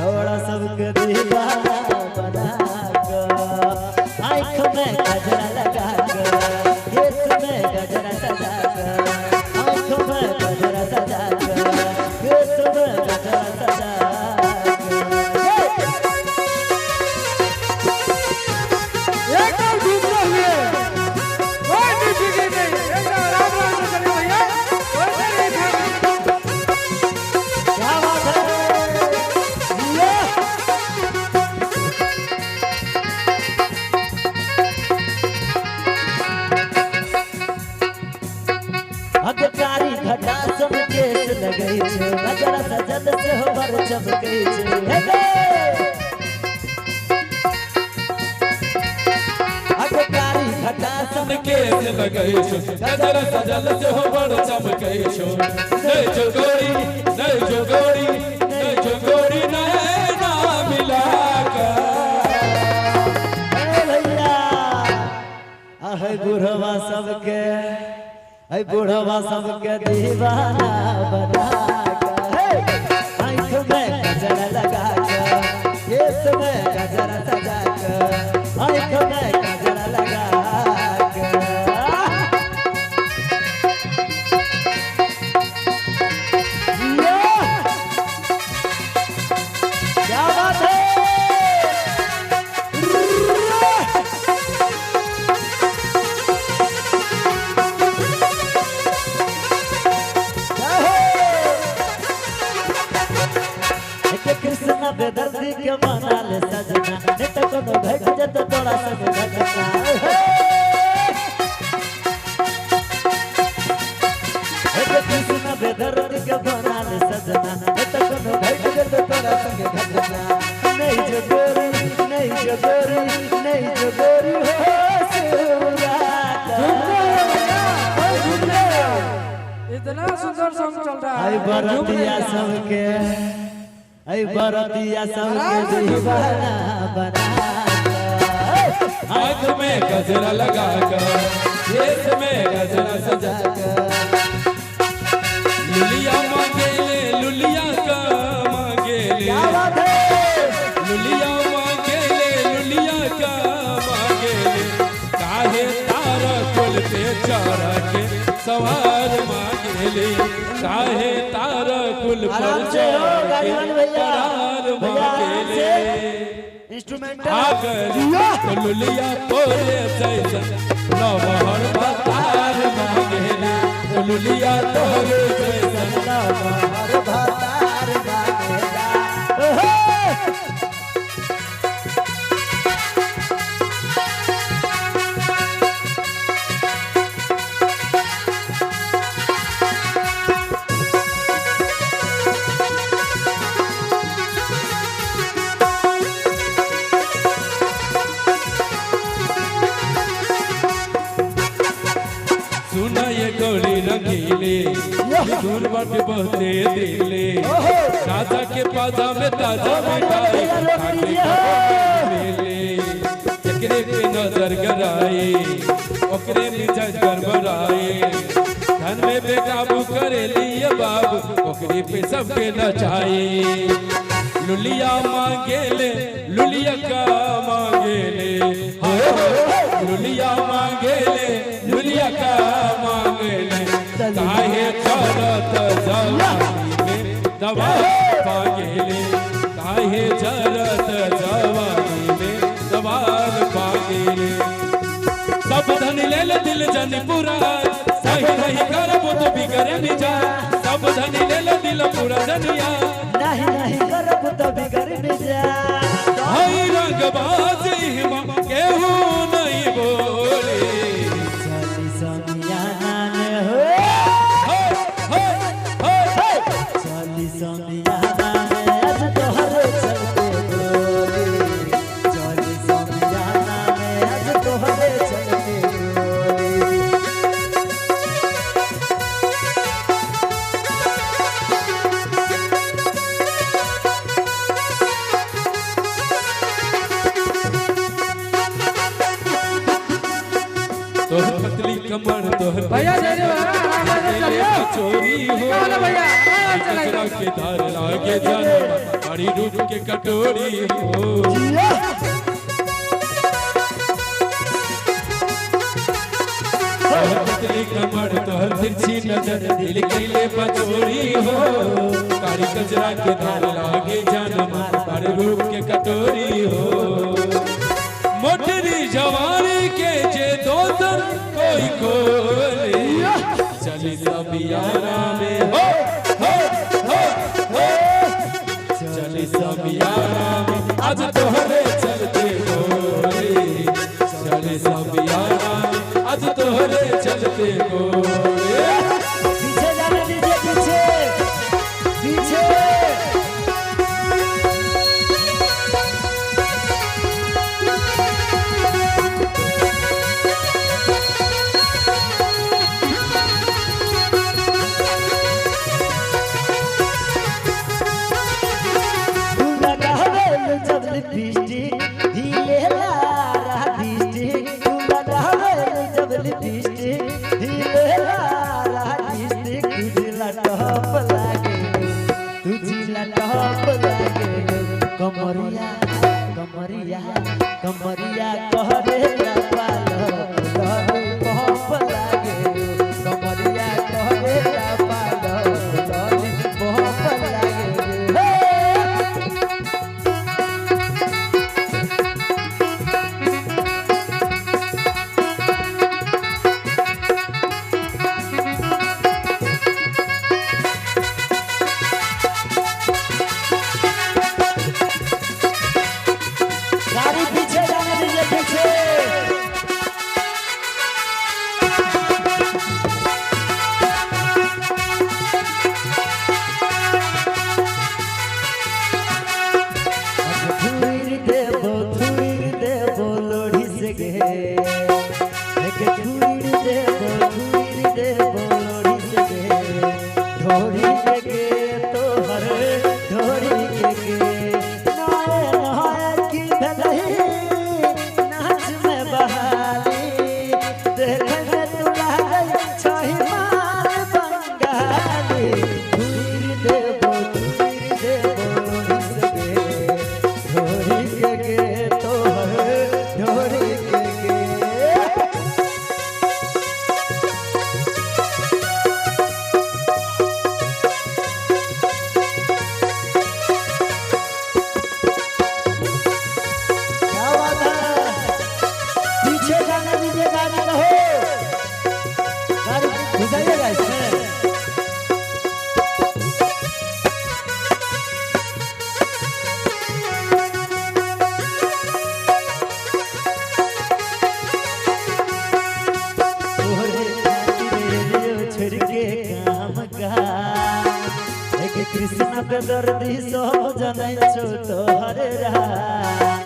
थोड़ा सबके दीवाना बना कर, आँख में गजरा लगा कर, केस में गजरा सजा कर, आँख में गजरा सजा कर, केस में गजरा सजा अधिकारी घटा सब केस लगई छे, नजर सजद से हो बर चमकई छे। अधिकारी घटा सब केस लगई छे, नजर सजद से हो बर चमकई छे। नहीं जोगोरी, नहीं जोगोरी, नहीं जोगोरी नहीं ना मिला कर। भैया आहे बुढ़वा सबके, ऐ बुढ़वा सबके दीवाना बना कर, आँख में गजरा लगा कर, केस में गजरा सजा कर, आँख में गजरा लगा कर। क्या बात है? कृष्ण बेदर्दी के मना ले सजना, नहीं तो कोनो भेट जत तोड़ा संग घटना। कृष्ण बेदर्दी के मना ले सजना, नहीं तो कोनो भेट जत तोड़ा संग घटना। नहीं जो गोरी, नहीं जो गोरी, नहीं जो गोरी हो इतना सुंदर सॉन्ग चल रहा है। बरतिया सबके, ऐ बरतिया सबके दीवाना बना कर, आँख में गजरा लगा कर, केस में गजरा सजा कर। लुलिया मांगेले, लुलिया का मांगेले, क्या बात है? लुलिया मांगेले, लुलिया का मांगेले। काहे तारा कुल पे चढ़ के सवार मांगेले, काहे तारा कुल पर चढ़ के करार मांगेले। इंस्ट्रूमेंटल लुलिया तोरे जैसन नवहर बतार मांगेले, लुलिया तोरे जैसन नवहर बतार मांगेला। सुना ये गौरी रंगीले, धूल बट बहते दिले। राजा के पाजा में ताजा मिठाई ले, एकरे पे नजर गराए, ओकरे मिजाज गड़बड़ाए। धन में बेकाबू करे लिए बाबू, ओकरे पे सबके नचाए। लुलिया मांगेले, लुलिया का मांगेले, लुलिया मांगेले, लुलिया का मांगेले। काहे चलत जवानी में दवा मांगेले, काहे चलत जवानी में दवाल मांगेले। सब धन ले ले दिल जन पूरा, सही नहीं करबो तो बिगड़े निजा। सब धन ले ले दिल पूरा जनिया, नहीं नहीं करब तो बिगड़ निजा। हाय रंगबाज हिमा केहू नहीं बोले। चली समियाना में हो, चली समियाना में आज तोहरे चलते गोली, चली समियाना में आज तोहरे चलते गोली। तोहर पतली कमर तोहर भैया दे दे चोरी हो भैया के धार लागे जान बड़ी रूप के कटोरी हो पतली कमर तोहर तिरछी नजर दिल कैले बचोरी हो कारी कचरा के धार लागे जान मार बड़े रूप के कटोरी हो मोटरी जवानी के जे दोसर कोई खोले चली सब यारा में हो चली सब यारा में आज तोहरे चलते गोरे चली सब यारा में आज तोहरे चलते गोरे पीछे जाने दीजिए पीछे कमरिया कमरिया कमरिया कहरे पालो पहप लागे कमरिया कहरे पालो पहप लागे गाड़ी पीछे जाने दीजिए पीछे थुईर देबो लोढ़ी से गे थुईर देबो लोढ़ी से गे ढोरी के गे तोहर ढोरी के गे नाच में बहाली देखे तुला छही मार बंगाली धुईर देबो ढोरी के गे तोहर ढोरी के गे पीछे जाने दीजिए गाड़ी रहो गाड़ी घुसाइएगा इसमें छोड़ के काम का कृष्ण पे दर्दी सब जनै छो तोहर रा